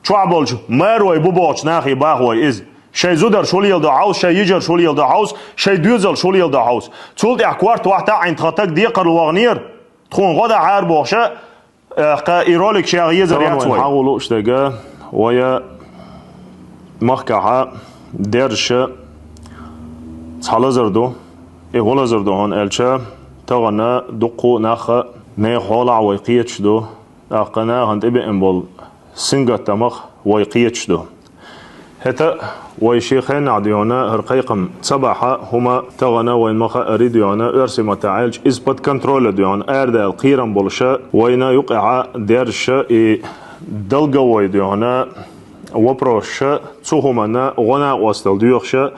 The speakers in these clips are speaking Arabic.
شو عبالش ماروي بوبوش ناخي باهوي إز شيء زودر شوليل دا هاوس شيء يجر شوليل دا هاوس شيء دوزل شوليل دا هاوس تولد أكوارت واحدة عند خطك ديقر الواغنير تكون غدا عار بوشة إيروليك شيء يزر ياتوي حاولوا اشتاقة ويا مخكعة درش تحلزردو إغلزردو هون ألشا تغنى دقو ناخ نيخولع ويقيتشدو أقنا هند إبي إنبول سنجة تمخ ويقيتشدو هتا ويشيخين عديونا هرقيقم صباحا هما تغنى وينمخا أريد يونا أرسي تعالج إثبات كنترول ديونا أرد القيرم بولشا وينا يقع درش دلقا ويديونا وبروشا تسوهمنا غنا وستل ديوخشا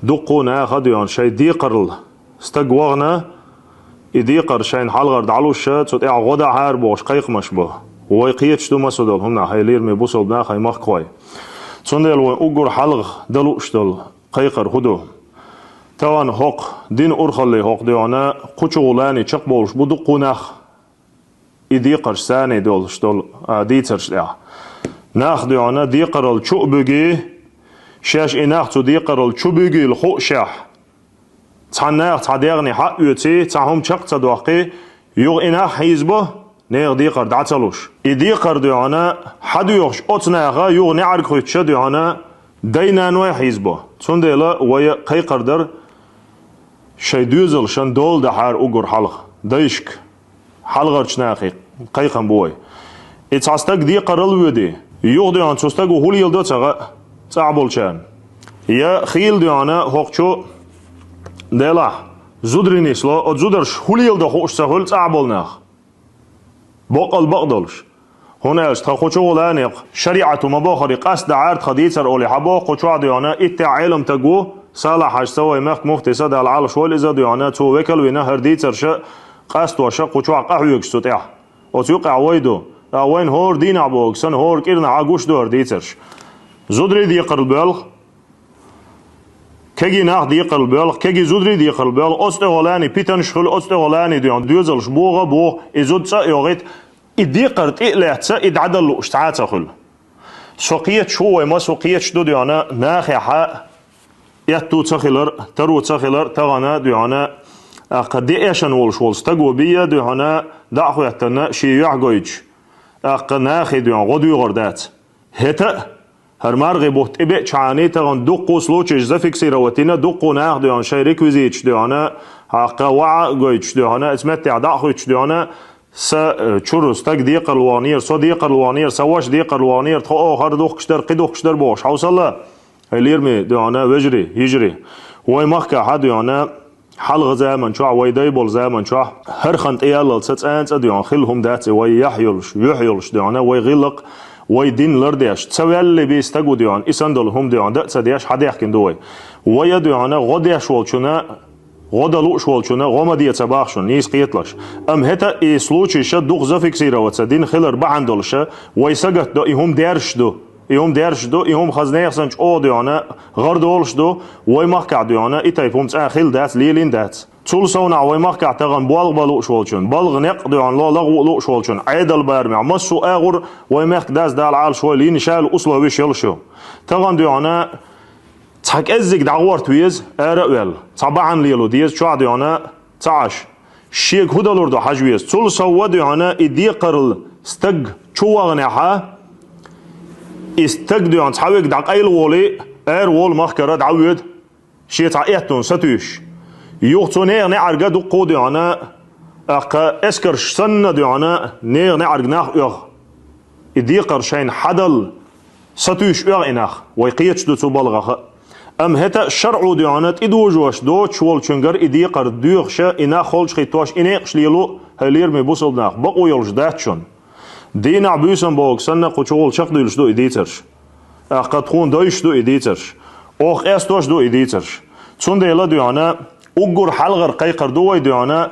دقونا خديون شي ديقرل استقوغنا يديقر شين حلغر دعلوشا تسوتيع غدا عار بوش قيق مشبه ويقيتش دو مسودل هنا هيلير مي بوصل بناخ هي مخ كوي تسوندل وأجر حلغ دلوشتل قيقر هدو توان هوق دين أرخلي هوق ديونا قوشغولاني چق بولش بدقوناخ يديقر ساني دولشتل ديترش ديع ناخ ديونا ديقر الشؤبجي شاش إناخ تو ديقر الشؤبجي الخو شاح تعناخ تعديغني حق يوتي تعهم شق تدوقي يوغ إناخ حيزبه نيغ ديقر دعتلوش يديقر ديونا حد يوغش أتناغا يوغ نعرق خويتش ديونا دينا نوي حيزبه تسونديلا ويا قيقر در شي دوزل شن دول دحار أقر حلق ديشك حلغر چناخي قيقن بوي اتعستق ديقر الودي يوغ ديوان تستق وهولي يلدو تعبول شان يا خيل ديونا هوقشو ديلا زودري نيسلو زودرش هولي يلدو خوش سهول تعبول ناخ بقل بقدلش هناش تخوشو ولانيق شريعة مباخري قصد عارض خديثر أولي حبا قوشو ديونا إتا علم تقو صالح حاج سوى مخت مفتي سد العالش والإزا ديونا تو وكل وينهر ديتر شا قصد وشا قوشو قحويك ستوتيح وتيوقع ويدو وين هور دين عبوك سن هور كيرنا عقوش دور ديترش زودري ديقر البلغ كجي ناخ ديقر البلغ كجي زودري ديقر البلغ أستغلاني بيتن شخل أستغلاني ديون دوزلش بوغا بوغ إزود سا يوغيت إديقر تقلعت سا إدعدل اشتعات خل سوقيت شو ما سوقيت شدو ديونا ناخي حق يتو تخلر ترو تخلر تغنا ديونا قد إيشان ولش ولس تقو بيا ديونا دعخو يتنا شي يعقويج ناخي ديون غدو غردات هتا هرمارغي بوت إبئ شعاني تغن دقو سلوچش زفك سيروتنا دقو ناخ ديون شي ريكوزيتش ديونا حقا وعا قويتش ديونا اسمتع دعخويتش ديونا سا چورس تك ديق الوانير سو ديق الوانير سواش ديق الوانير تخو آخر دوخ كشتر قدوخ كشتر باش حوصلا هيليرمي ديونا وجري يجري وي مخكا حد ديونا حلغ زامن شوع ويدايبول زامن شوع هر خنت ايال تسانس ديون خلهم دات وي يحيلش ديونا وي غلق وي دين لرديش تسوي اللي بيستقو ديون اسندل هم ديون دات دياش حد يحكي دوي وي ديونا غديش والشنا غدا لوش والشنا غما دي تباخشون نيس قيتلش ام هتا اي سلوچي شد دوغ زفك سيرا وتسدين خلر بعندلش وي سقت دو يهم ديرش دو يوم ديرش دو يوم خزنيخ سنج او ديونا غردولش دو وي مخكع ديونا ايتايفهم تاخيل دات ليلين دات تول سونا وي مخكع تغن بالغ بلوش والشون بالغ نق ديون لا لغو لوش والشون عيدل بارمع مسو اغر وي مخك داس دال عال شوي لين شال اصله ويش يلشو تغن ديونا تحك ازك دعورت ويز ارقل طبعا ليلو ديز شو ديونا تعش شيك هدلور دو حجويز تول سو ديونا اديقرل استق شو غنيحه استقدو عن تحاويك دعق ايل وولي اير وول مخكرة دعويد شي تعقيتون ستوش يوغتو نيغ نعرق دو قودي عنا اقا اسكرش سنة دو عنا نيغ نعرق ناخ اغ اديقر شين حدل ستوش اغ اناخ ويقيتش دو تبالغخ ام هتا شرعو دو عنا ادو جوش دو تشوال چنگر اديقر دوغشا اناخ خولش خيتواش اناقش ليلو هلير مبوصل ناخ بقو يلش داتشون دين عبوسن باوك سنة قوشغول شق ديلش دو إديترش قد خون دايش دو إديترش أوخ أستوش دو إديترش تون ديلا ديانا أقر حلغر قيقر دوي ديانا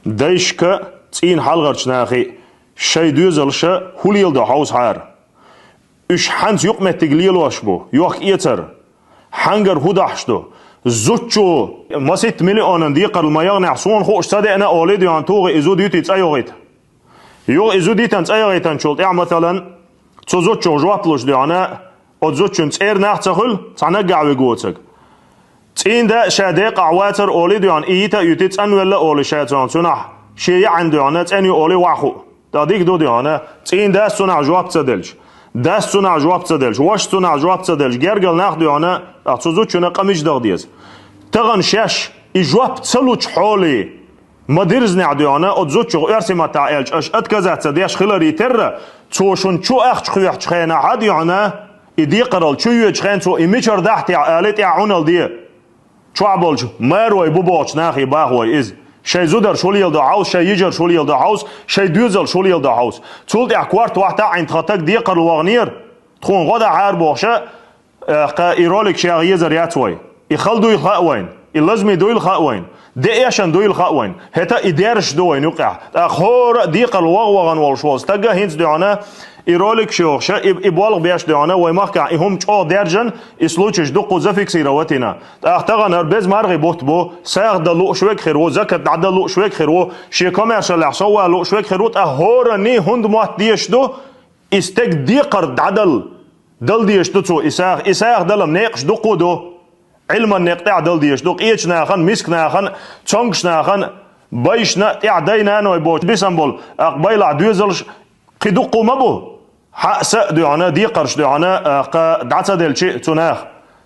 دايشك تين حلغر چناخي شي دوزلش هوليل دو حوز حار إش حنس يقمت تقليل واشبو يوخ إيتر حنگر هدحش دو زوچو مسيت مليون ديقر المياغنع سون خوش تادي أنا أولي ديان توغي إزو ديوتي تسايوغيت يو إزو ديتان تسايغيتان شولت مثلا تزوج جوابلوش ديانا أتزوجن تير نحتخل تنقع وجوتك تين ده شادق عواتر أولي ديان إيتا يتيت أن ولا أولي شاتون سنح شيء عندنا تاني أولي واحو تاديك دو ديانا تين ده سنع جواب تدلش ده سنع جواب تدلش واش سنع جواب تدلش جرجل ناخ ديانا أتزوجن قميش دغديز تغن شاش إجواب تسلوش حولي ما درزني عديانا أتزوج إرسي ما تعالج أش أتكزات تديش خلري ترى توشون شو أخش خيح خينا عديانا إدي قرال شو يجخين تو إميشر دحتي عالت يعونل دي شو عبالج ماروي بوبوش ناخي باهوي إز شي زودر شولي يلدا عاوز شي يجر شولي يلدا عاوز شي دوزل شولي يلدا عاوز تولد أكوارت واحدة عين تخطك دي قرال واغنير تخون غدا عار بوخشة إيروليك شي يزر ياتوي يخلدو يخاوين اللازم يدو يخاوين دي إيشان دو يخاوين هتا إدارش دوين يقع أخور دي قرال واغوغن والشواز تقا هينز ديانا إيروليك شوخشة إبوالغ بياش ديانا ويمخكع إهم تشو ديرجن إسلوچش دو قوزة فيكسي رواتنا أختغن أربز مرغي بوت بو ساغ دلو شويك خيرو زكت عدلو شويك خيرو شي كوميرشال لحصوا لو شويك خيرو أهورني هند موات ديش دو استك دي قرد عدل دل ديش دو تو إساغ دلم نيقش دو قودو علما نقطع دل ديش دو قيش ناخن مسك ناخن تشونكش ناخن بايش نقطع دينا نوي بوش بيسنبول أقبيلع دوزلش قدو مبو حق ديانا دي قرش ديانا دعتا ديل شيء تناخ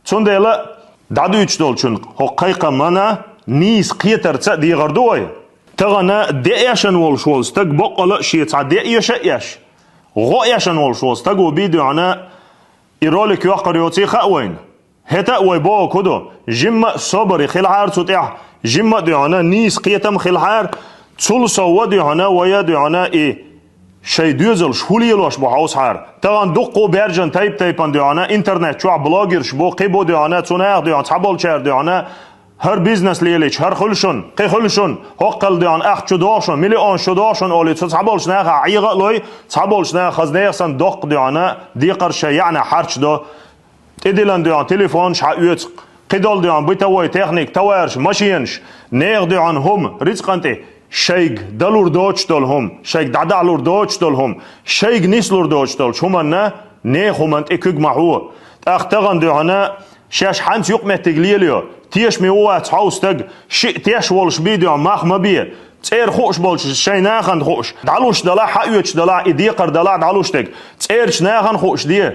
تون ديلا دعدو يشتول شن هو قيقا منا نيس قيتر تسا دي غردوي تغنا دياشن والشولز تق بقلا شيء تسا دياش ايش غوياشن والشولز تقو بي ديانا إيروليك يوقريوتي خاوين هتا ويبو كدو جمع صبري خلعار تطيح جمع ديانا نيس قيتم خلعار تول سوا ديانا ويا ديانا ايه شي دوزل شولي لوش بو هاوس هار تغان دقو بيرجن تايب ديانا انترنت شو بلوجر شبو قيبو ديانا توناغ ديانا تحبول شير ديانا هر بيزنس ليليش هر خلشون قي خلشون هقل ديانا اخ شداشون مليون شداشون اولي تحبولش ناغ عيغ لوي تحبولش ناغ خزنيغسن دق ديانا دي قرش يعني حرش دو تدلن ديانا تليفون شح يوت قيدول ديانا بيتوي تكنيك توارش ماشينش نيغ ديانا هم رزقنتي شيخ دلور دوچ دلهم شيخ دعدالور دوچ دلهم شيخ نسلور دوچ دل شومنا نه خمنت اكوج معو اختغن دعنا شاش حنس يقمه تقليليو تيش ميوات حوستق شيء تيش والش بيديو ماخ مبيه تير خوش بولش شي ناخن خوش دعلوش دلا حيوش دلا اديقر دلا دعلوش تق تيرش ناخن خوش دي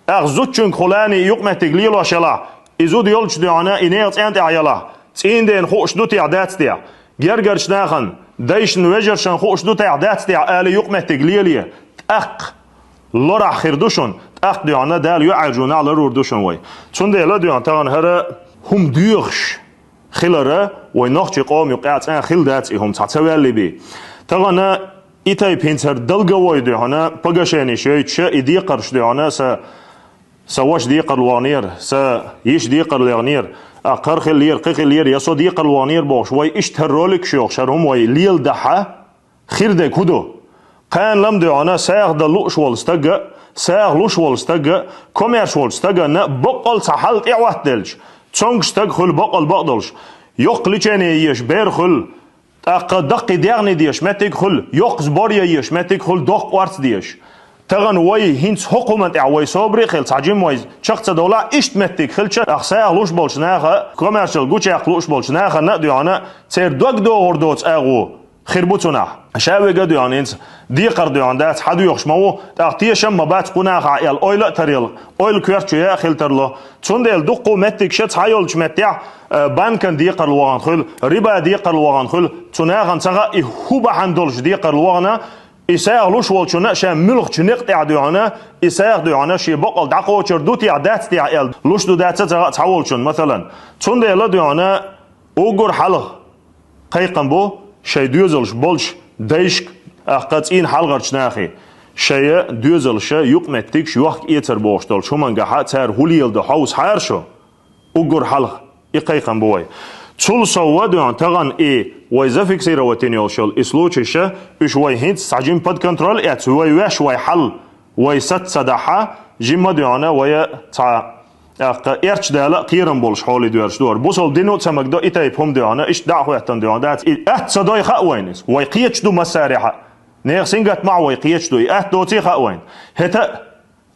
اغزوتشن خلاني يقمه تقليلو شلا ازود يولش دعنا انيت انت عيلا تين دين خوش دو تعدات دي جرجرش ناخن دايش نوجرشن خوش دو تعدات تاع آلي يقمه تقليليه تأق لرع خيردوشن تأق ديانا دال يعرجون على روردوشن وي تون ديلا ديان تاغن هره هم ديوخش خلره وي نوخشي قوم يقعت ان خل دات هم تاتوالي بي تاغن ايتاي بينتر دلغا وي ديانا بغاشيني شي تشا ايدي قرش ديانا سواش دي قلوانير يش دي قلوانير أقر خلير قخلير يا صديق الوانير باش وي اشتهرولك شيوخ شرهم وي ليل دحا خير ده كدو قان لم دعنا ساغ دلوش والستجا ساغ لوش والستجا كوميرش والستجا نا بقل سحلت اعوات دلش تشونغ ستج خل بقل بقدلش يقلي يش بير خل دق ديغني ديش ما تدخل يقز باريا يش ما تدخل دق وارت ديش تغن وي هينس حكومت وي صبري خل تعجم وي شخص دولا اشت متك خلش اخسا لوش بولشناخه كوميرشال جوتش لوش بولشناخه نديانا تير دوغ دو اوردوت اغو خربوتنا شاوي قد يعني انت دي قرد يعني دات حد يخشمو تاعتيش ما بات قناخ عيال اويل تريل اويل كويرتش يا خلترلو تشوندل دقو متك شت حيول متع بانكن دي قر الوغان خل ربا دي قر الوغان خل تناغن تغا هوبا حندولش دي قر الوغنا إساق لوش والشنا شام ملخ شنق تعديانا إساق ديانا شي بقل دقو شردو تعدات تعيل لوش دو دات تعولشن مثلا تشوندل ديانا اوغر حلق قيقن بو شي دوزلش بولش دايشك قطعين حلقرش ناخي شي دوزلش يقمتك شوخ ايتر بوشتل شو من قحات سار هوليل دو حوس حارشو اوغر حلق اقيقن بوي تول سوادو تغن اي ويزافيك سيرا وتينيوشل اسلوچشه اش وي هنت ساجين بود كنترول ات وي واش وي حل وي ست صدحه جيما ديانا وي تا ارچ دالا قيرن بولش حولي دوارش دور بوسل دينو تسمكدو ايتايب هم ديانا اش دعو يحتن ديانا دات ات صداي خاوينس وي قيچ دو مسارحه نير سينغت مع وي قيچ دو ات دوتي خاوين هتا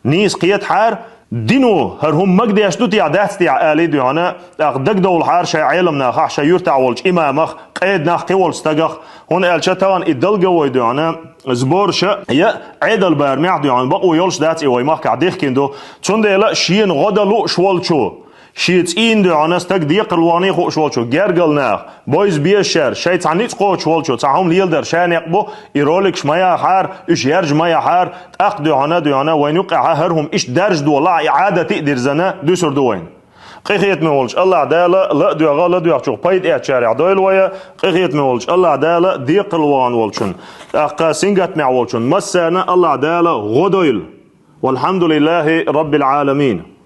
نيس قيت حار دينو هرهم مجدي اشتو تيع دهت تيع آلي ديانا أقدق دول حار شيء علم ناخ شيء يرتع ولش إمامخ قيد ناخ قول استجخ هون الشتوان الدلجة ويديانا زبورش يا عيد البرمع ديان بقوا يولش دات إيوه ما كعديخ كندو تون ده شين غدا لو شوالشو شيت إين ديانا استك ديق الواني خو شوالشو جرجل ناخ بويز بيشر شيء تعنيت قو شوالشو تعهم ليلدر شان يقبو يرولك شمايا حار إيش يرج مايا حار أق ديانا وين يقع هرهم إيش درج دولا إعادة تقدر زنا دوسر دوين قيخيت مولش الله عدالة لا دو غلا دو يحشو بايد اعت شارع دويل ويا قيخيت مولش الله عدالة ديق الوان ولشن اقا سنجت مع ولشن مسانا الله عدالة غدويل والحمد لله رب العالمين.